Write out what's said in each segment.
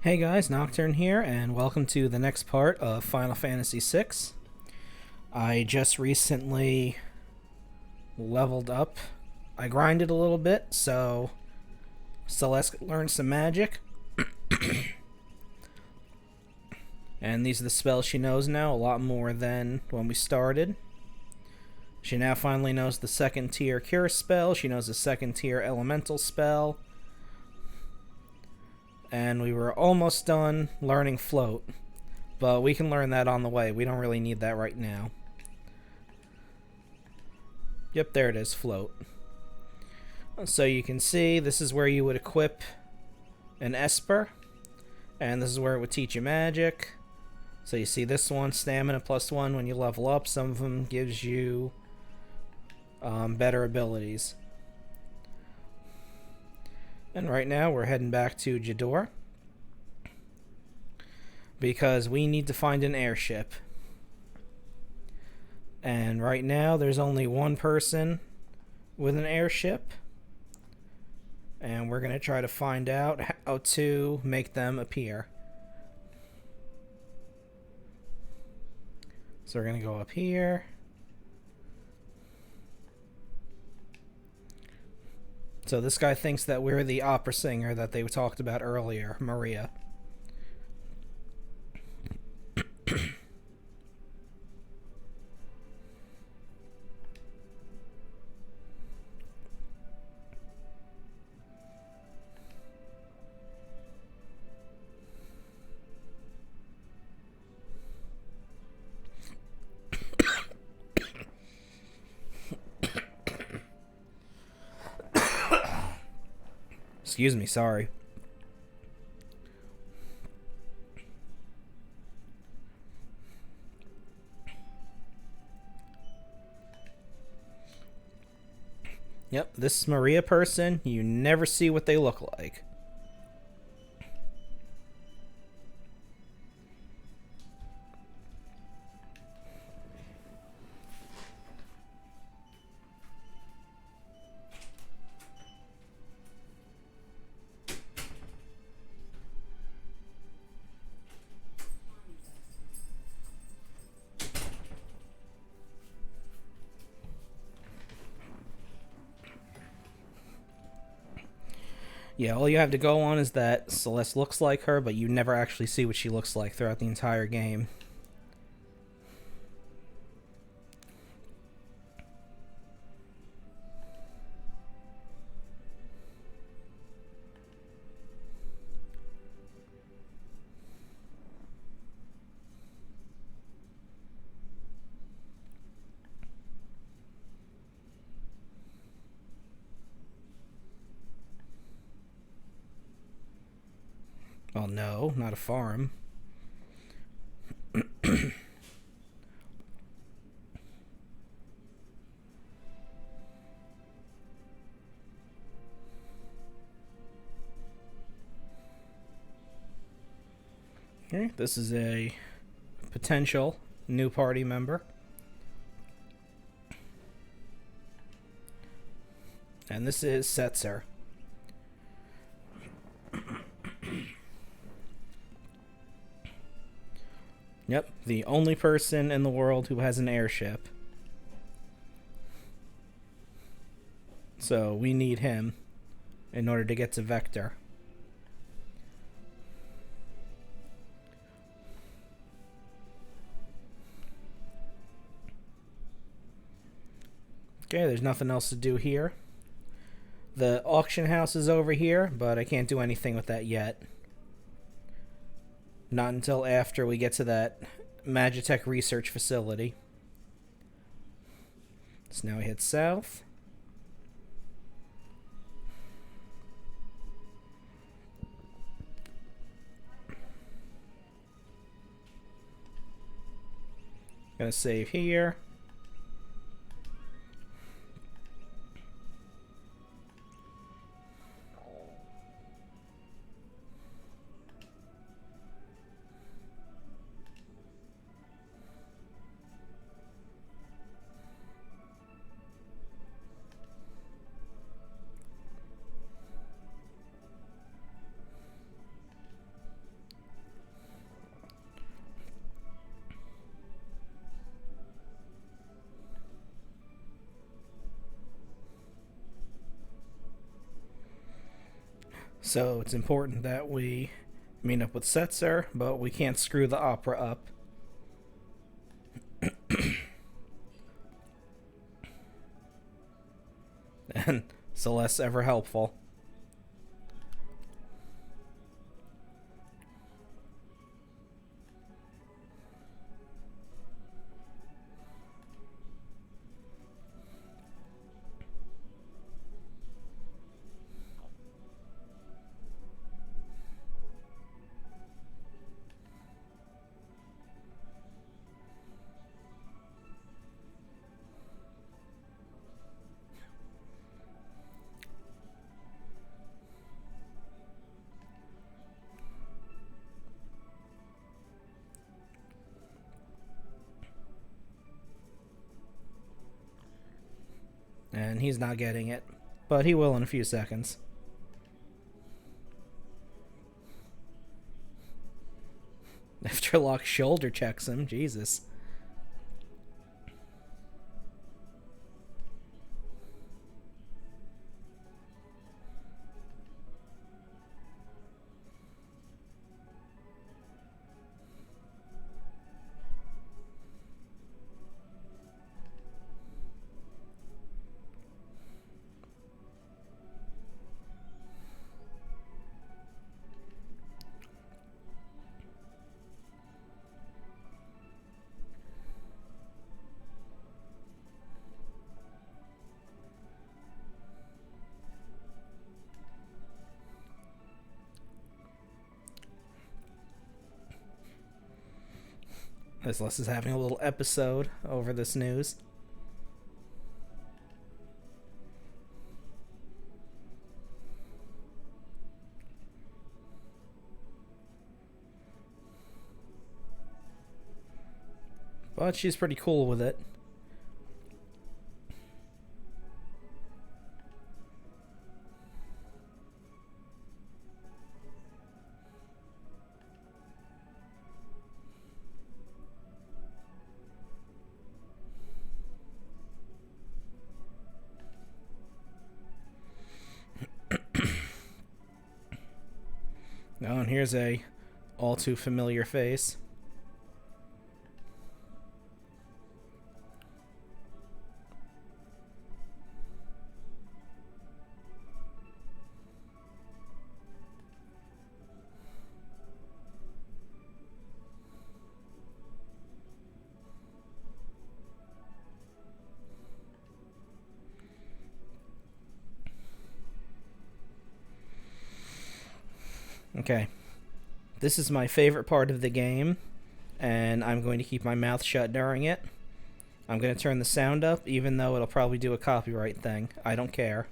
Hey guys, Nocturne here, and welcome to the next part of Final Fantasy VI. I just recently leveled up. I grinded a little bit, so Celeste learned some magic. And these are the spells she knows now, a lot more than when we started. She now finally knows the second tier cure spell, she knows the second tier elemental spell. And we were almost done learning float, but we can learn that on the way. We don't really need that right now. Yep, there it is, float. So you can see this is where you would equip an Esper, and this is where it would teach you magic. So you see this one, stamina +1 when you level up. Some of them gives you better abilities. And right now we're heading back to Jador because we need to find an airship. And right now there's only one person with an airship, and we're going to try to find out how to make them appear. So we're going to go up here. So this guy thinks that we're the opera singer that they talked about earlier, Maria. Excuse me, sorry. Yep, this Maria person, you never see what they look like. Yeah, all you have to go on is that Celeste looks like her, but you never actually see what she looks like throughout the entire game. Well, no, not a farm. Okay, this is a potential new party member. And this is Setzer. Yep, the only person in the world who has an airship. So we need him in order to get to Vector. Okay, there's nothing else to do here. The auction house is over here, but I can't do anything with that yet. Not until after we get to that Magitek research facility. So now we head south. Gonna save here. So it's important that we meet up with Setzer, but we can't screw the opera up. And Celeste's ever helpful. And he's not getting it, but he will in a few seconds. Afterlock shoulder checks him, Jesus. This Les is having a little episode over this news. But she's pretty cool with it. Oh, and here's a all too familiar face. Okay. This is my favorite part of the game, and I'm going to keep my mouth shut during it. I'm going to turn the sound up, even though it'll probably do a copyright thing. I don't care.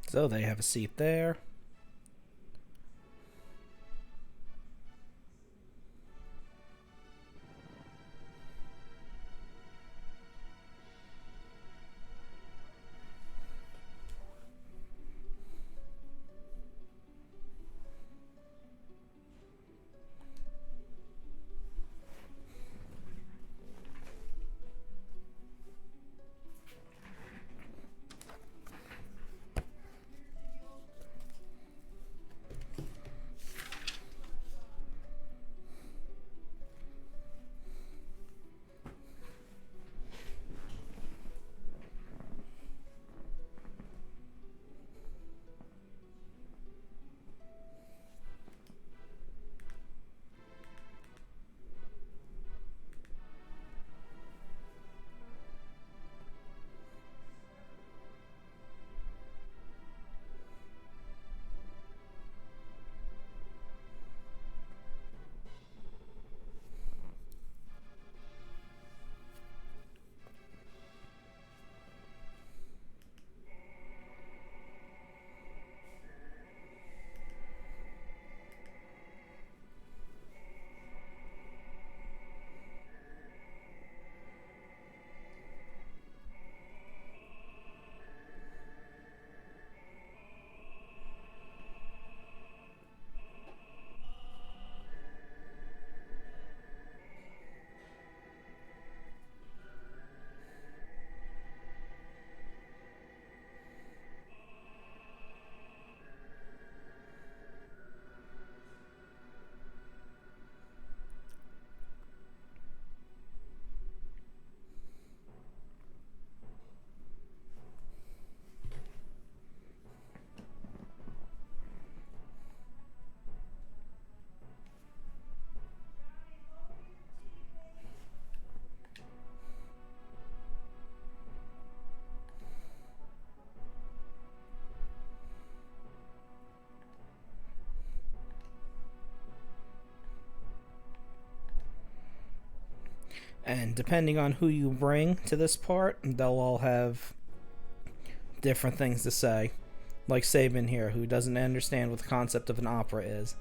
So they have a seat there. And depending on who you bring to this part, they'll all have different things to say. Like Sabin here, who doesn't understand what the concept of an opera is.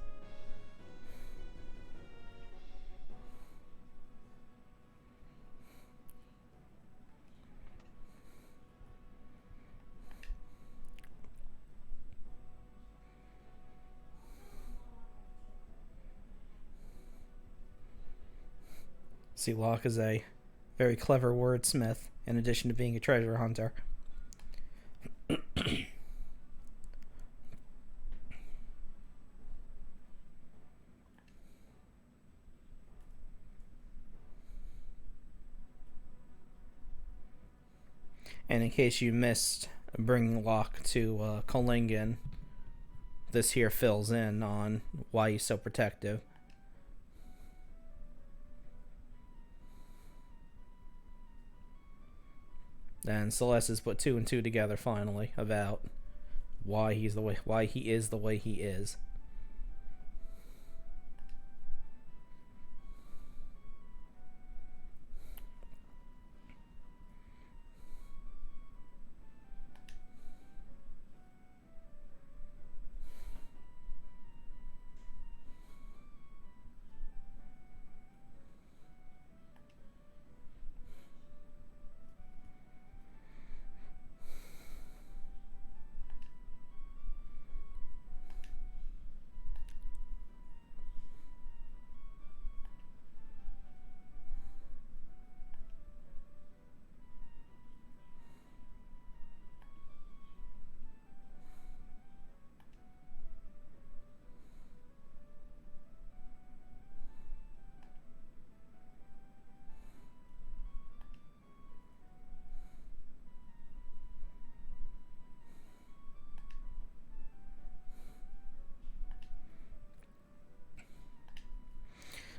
See, Locke is a very clever wordsmith, in addition to being a treasure hunter. And in case you missed bringing Locke to Kolingen, this here fills in on why he's so protective. And Celeste has put 2 and 2 together finally about why he is the way he is.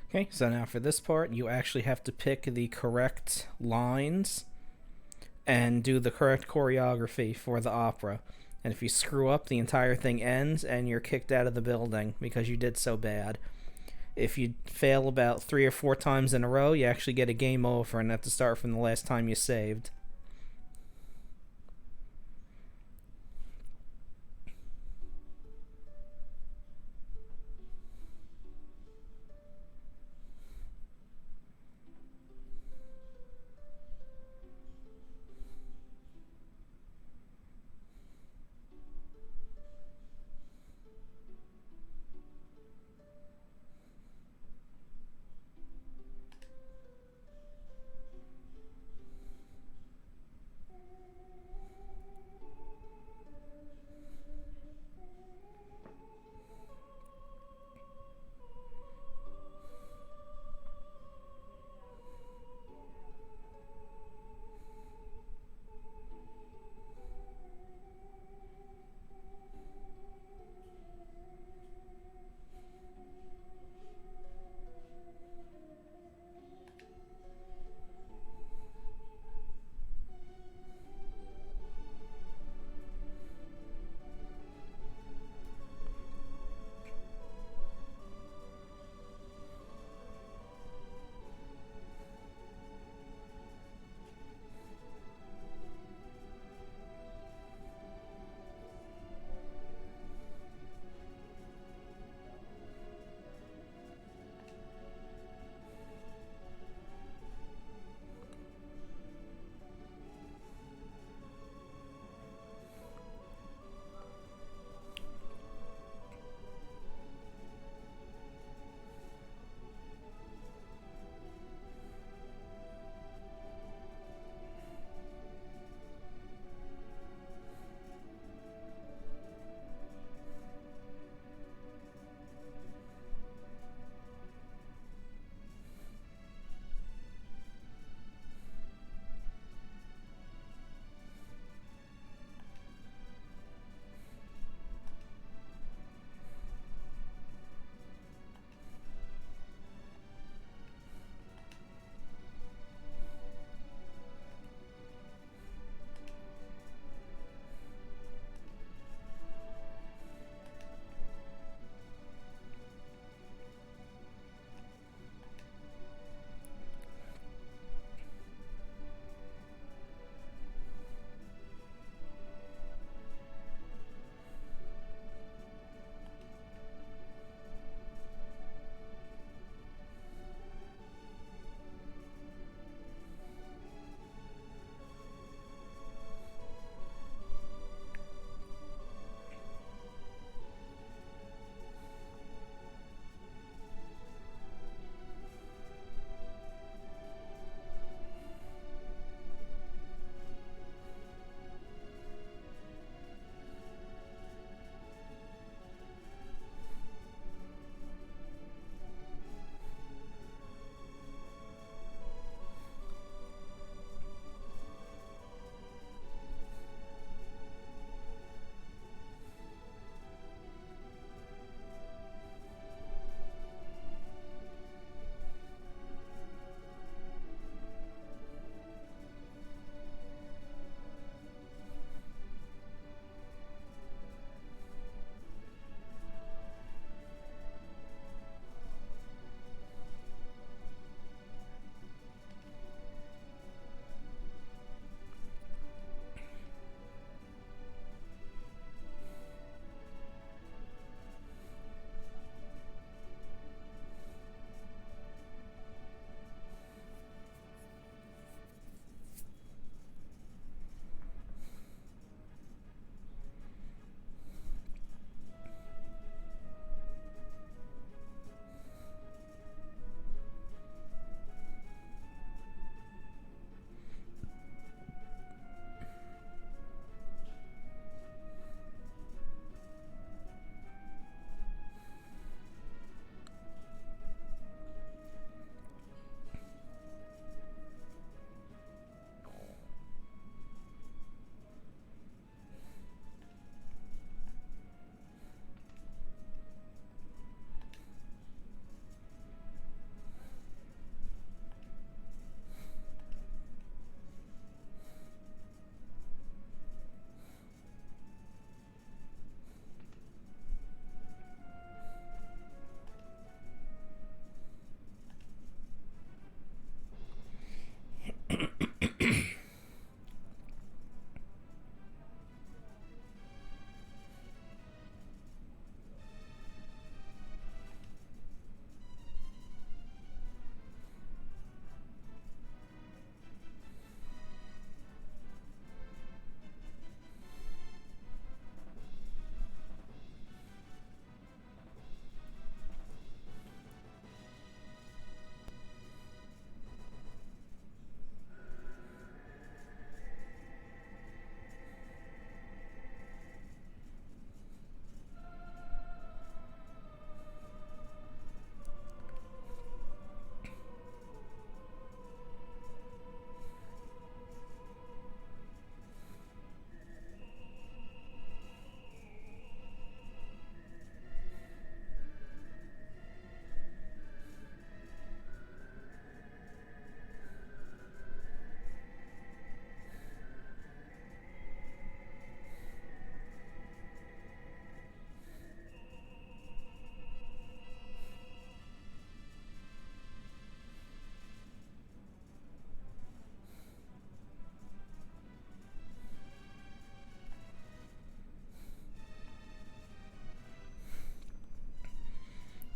Okay, so now for this part, you actually have to pick the correct lines and do the correct choreography for the opera. And if you screw up, the entire thing ends and you're kicked out of the building because you did so bad. If you fail about 3 or 4 times in a row, you actually get a game over and have to start from the last time you saved.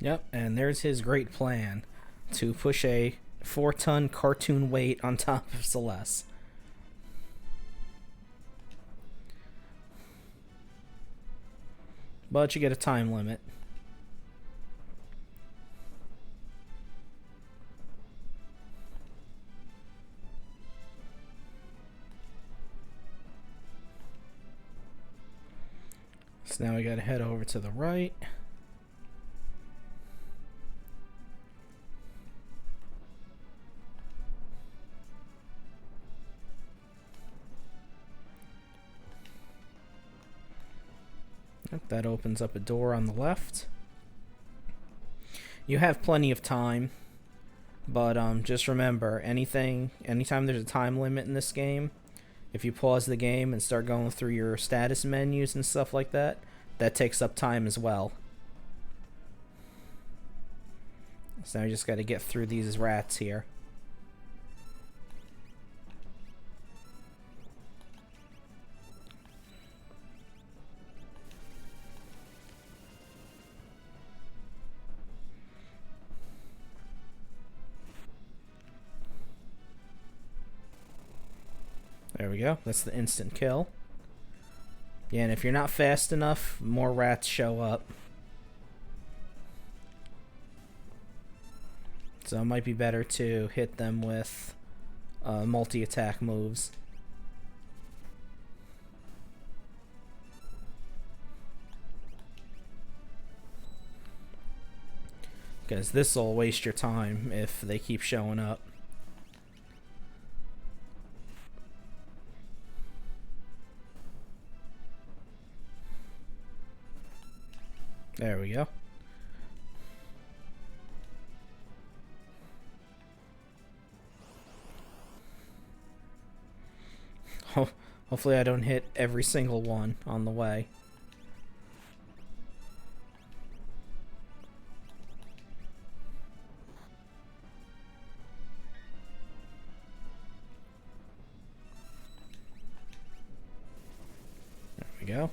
Yep, and there's his great plan to push a 4-ton cartoon weight on top of Celeste. But you get a time limit. So now we gotta head over to the right. That opens up a door on the left. You have plenty of time, but just remember, anytime there's a time limit in this game, if you pause the game and start going through your status menus and stuff like that, that takes up time as well. So now you just got to get through these rats here. There we go. That's the instant kill. Yeah, and if you're not fast enough, more rats show up. So it might be better to hit them with multi-attack moves. Because this will waste your time if they keep showing up. There we go. Hopefully I don't hit every single one on the way. There we go.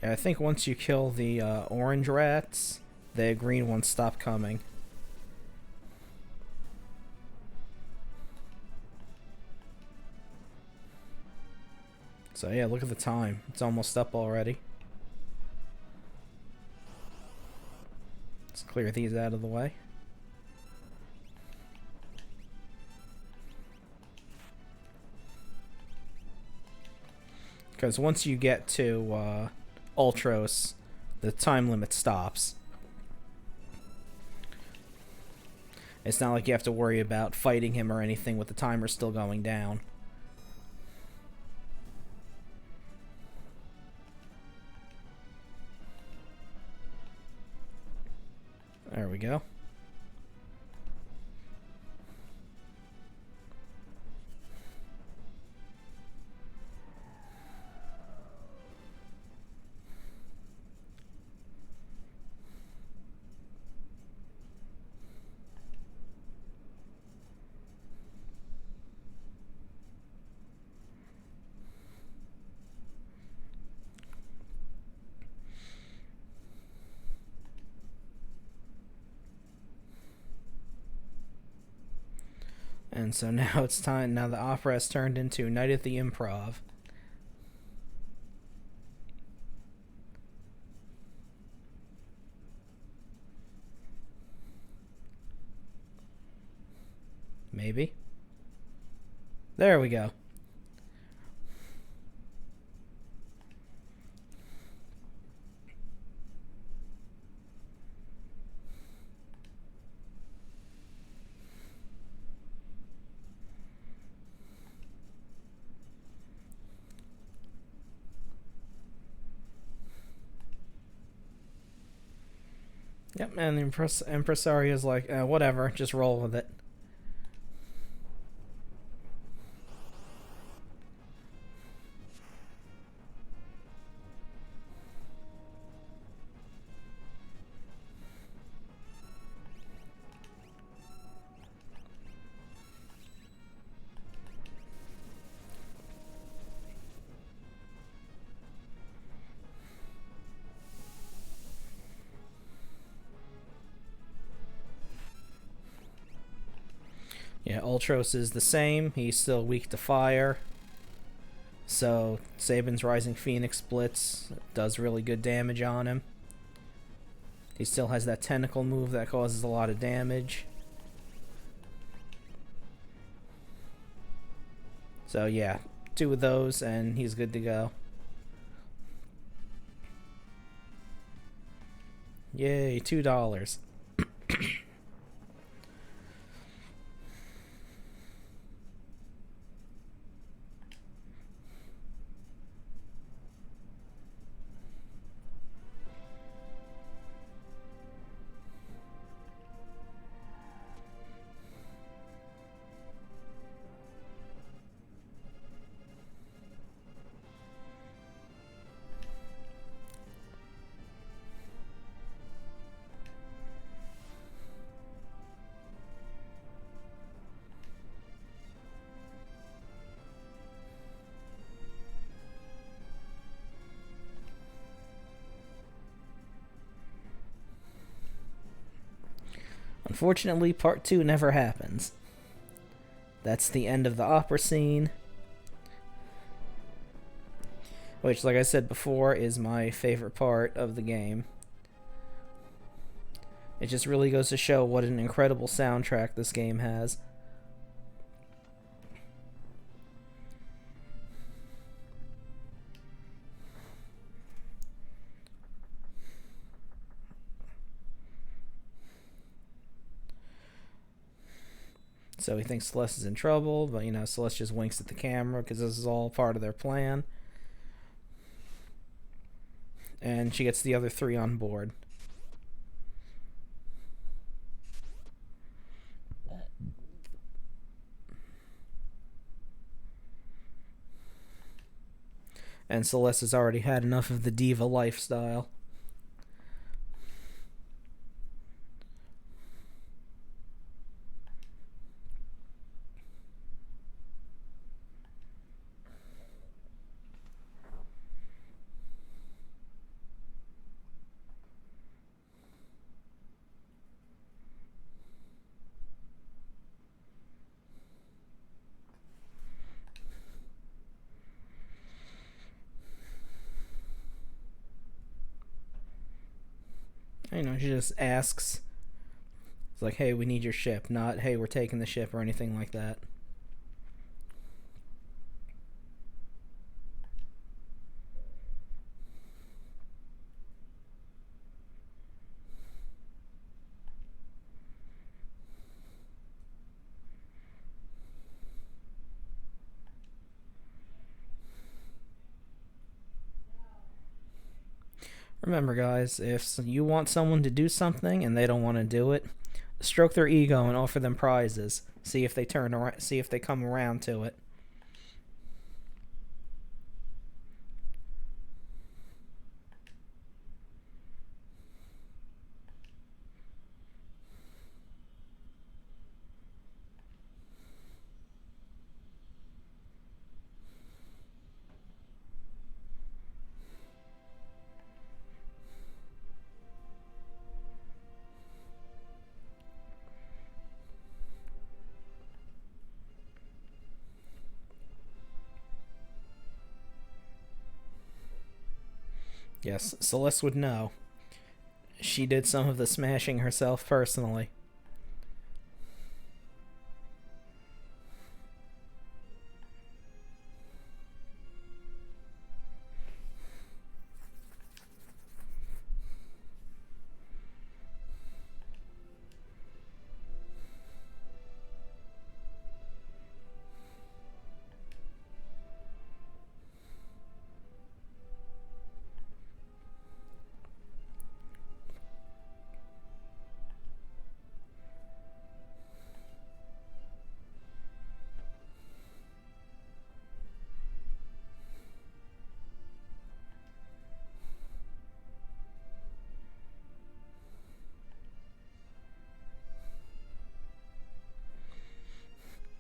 Yeah, I think once you kill the orange rats, the green ones stop coming. So yeah, look at the time. It's almost up already. Let's clear these out of the way. Because once you get to Ultros, the time limit stops. It's not like you have to worry about fighting him or anything with the timer still going down. There we go. And so now it's time. Now the opera has turned into Night at the Improv. Maybe. There we go. Yep, and the impresario is like, whatever, just roll with it. Yeah, Ultros is the same. He's still weak to fire. So Saban's Rising Phoenix Blitz does really good damage on him. He still has that tentacle move that causes a lot of damage. So yeah, 2 of those and he's good to go. Yay, $2. Unfortunately, part 2 never happens. That's the end of the opera scene. Which, like I said before, is my favorite part of the game. It just really goes to show what an incredible soundtrack this game has. So he thinks Celeste is in trouble, but Celeste just winks at the camera because this is all part of their plan. And she gets the other 3 on board. And Celeste has already had enough of the diva lifestyle. She just asks. It's like, hey, we need your ship, not, hey, we're taking the ship or anything like that. Remember, guys, if you want someone to do something and they don't want to do it, stroke their ego and offer them prizes. See if they turn around. See if they come around to it. Yes, Celeste would know. She did some of the smashing herself personally.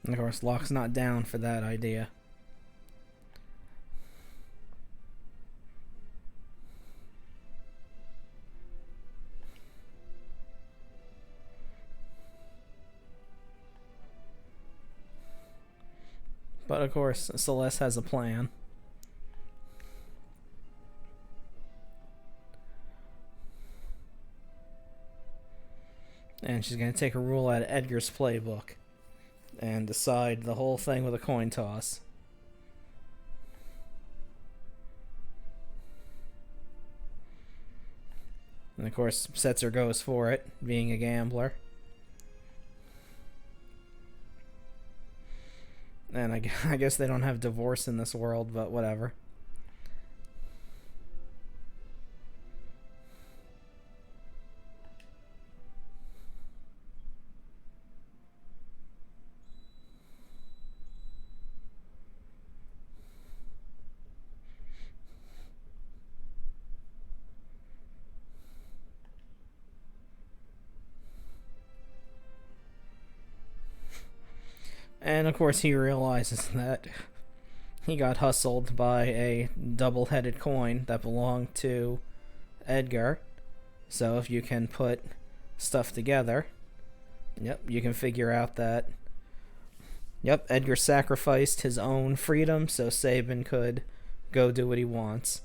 And of course, Locke's not down for that idea. But of course, Celeste has a plan. And she's going to take a rule out of Edgar's playbook and decide the whole thing with a coin toss. And of course, Setzer goes for it, being a gambler. And I guess they don't have divorce in this world, but whatever. And of course he realizes that he got hustled by a double-headed coin that belonged to Edgar. So if you can put stuff together, yep, you can figure out that, yep, Edgar sacrificed his own freedom so Sabin could go do what he wants.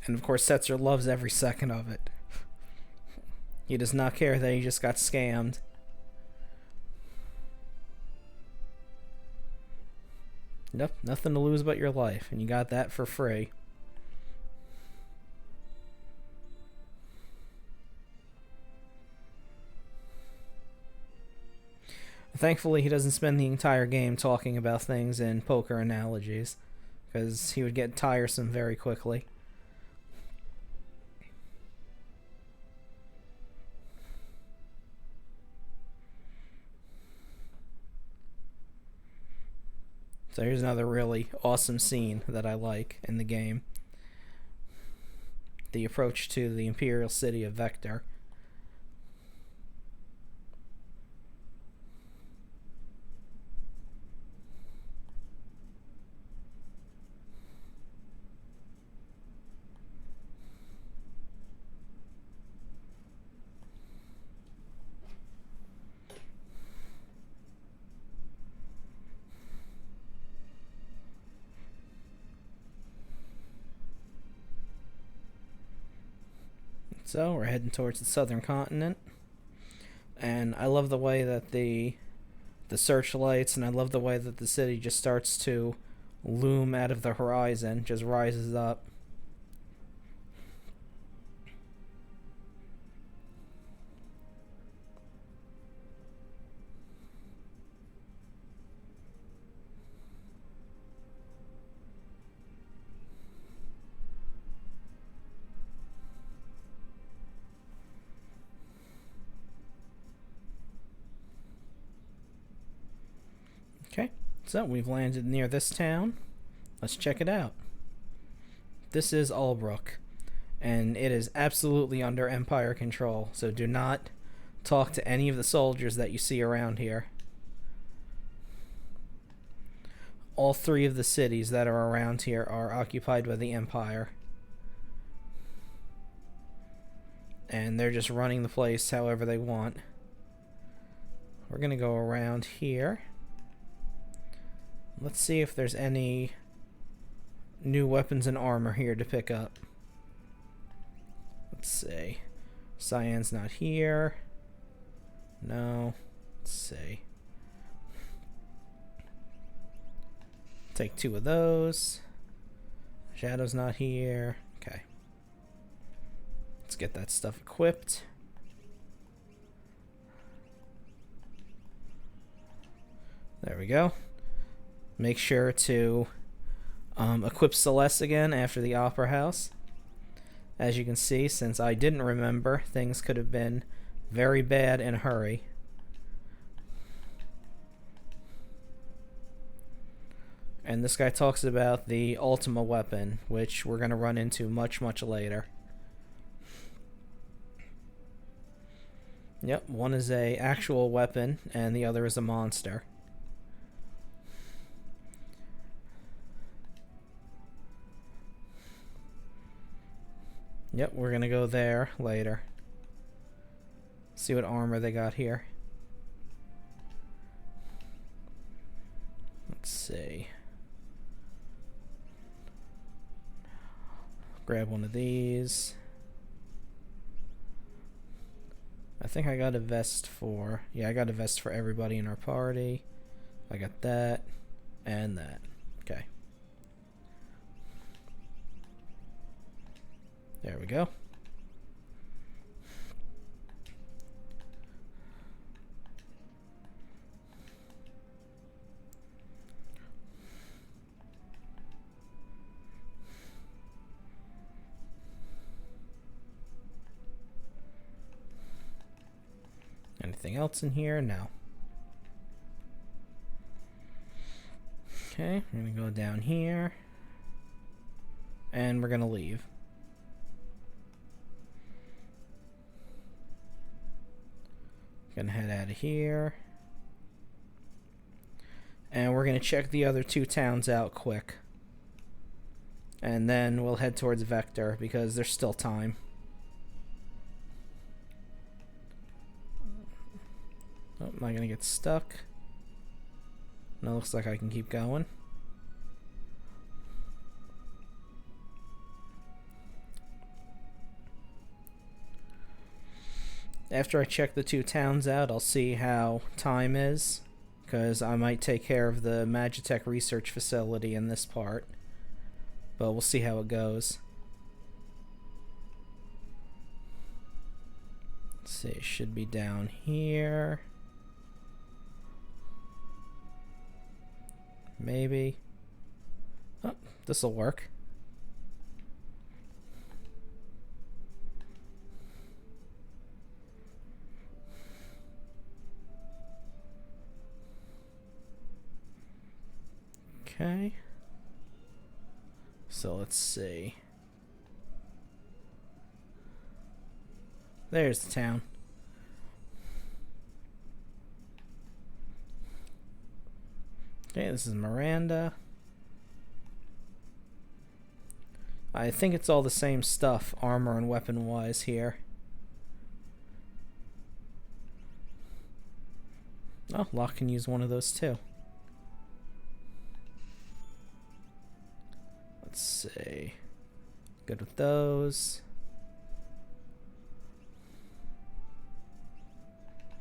And of course, Setzer loves every second of it. He does not care that he just got scammed. Nope, nothing to lose but your life, and you got that for free. Thankfully, he doesn't spend the entire game talking about things in poker analogies, because he would get tiresome very quickly. So here's another really awesome scene that I like in the game. The approach to the Imperial City of Vector. So we're heading towards the southern continent, and I love the way that the searchlights, and I love the way that the city just starts to loom out of the horizon, just rises up. Okay, so we've landed near this town. Let's check it out. This is Albrook, and it is absolutely under Empire control, so do not talk to any of the soldiers that you see around here. All three of the cities that are around here are occupied by the Empire. And they're just running the place however they want. We're going to go around here. Let's see if there's any new weapons and armor here to pick up. Let's see. Cyan's not here. No. Let's see. Take 2 of those. Shadow's not here. Okay. Let's get that stuff equipped. There we go. Make sure to equip Celeste again after the Opera House. As you can see, since I didn't remember, things could have been very bad in a hurry. And this guy talks about the Ultima weapon, which we're going to run into much, much later. Yep, one is a actual weapon, and the other is a monster. Yep, we're gonna go there later. See what armor they got here. Let's see. Grab one of these. I think I got a vest for... Yeah, I got a vest for everybody in our party. I got that and that. Okay. There we go. Anything else in here? No. Okay, we're gonna go down here. And we're gonna leave. Gonna head out of here. And we're gonna check the other two towns out quick. And then we'll head towards Vector because there's still time. Oh, am I gonna get stuck? No, looks like I can keep going. After I check the two towns out, I'll see how time is, because I might take care of the Magitek research facility in this part. But we'll see how it goes. Let's see, it should be down here. Maybe. Oh, this'll work. Okay. So let's see. There's the town. Okay, this is Miranda. I think it's all the same stuff, armor and weapon-wise here. Oh, Locke can use one of those too. Let's see. Good with those.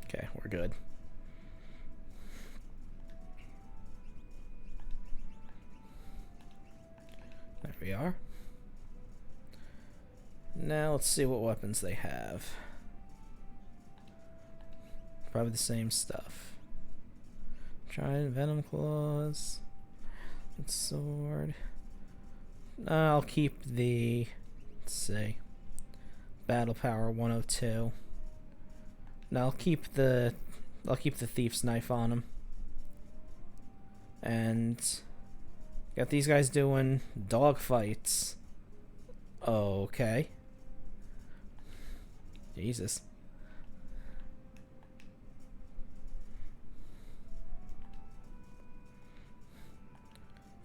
Okay, we're good. There we are. Now let's see what weapons they have. Probably the same stuff. Trident, venom claws, sword. I'll keep the, let's see, battle power 102. Now I'll keep the thief's knife on him. And got these guys doing dog fights. Okay. Jesus.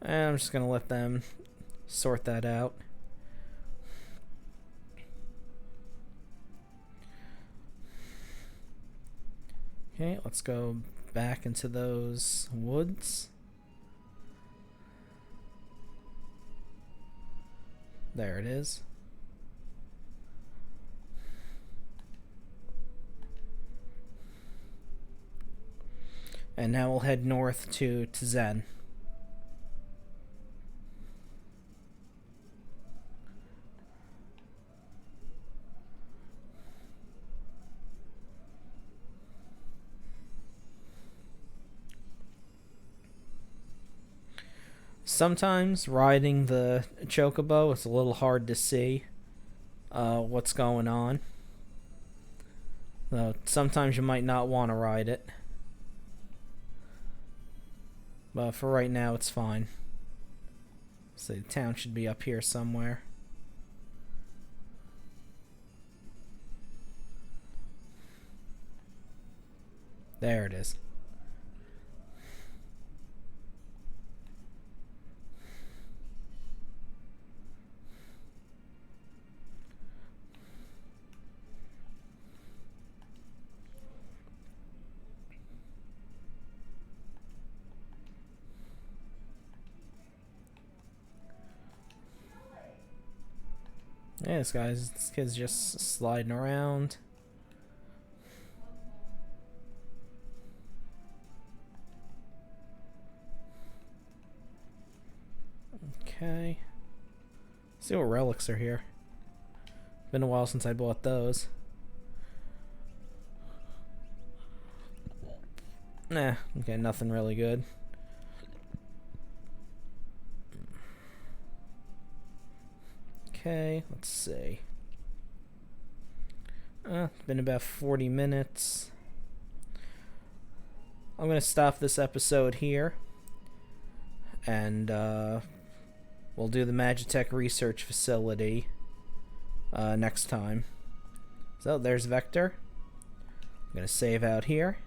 And I'm just gonna let them sort that out. Okay, let's go back into those woods. There it is. And now we'll head north to Tizen. Sometimes riding the chocobo, it's a little hard to see what's going on. Sometimes you might not want to ride it. But for right now, it's fine. So the town should be up here somewhere. There it is. Yeah, this kid's just sliding around. Okay. See what relics are here. Been a while since I bought those. Nah, okay, nothing really good. Okay, let's see. It's been about 40 minutes. I'm going to stop this episode here. And we'll do the Magitek research facility next time. So there's Vector. I'm going to save out here.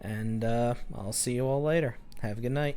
And I'll see you all later. Have a good night.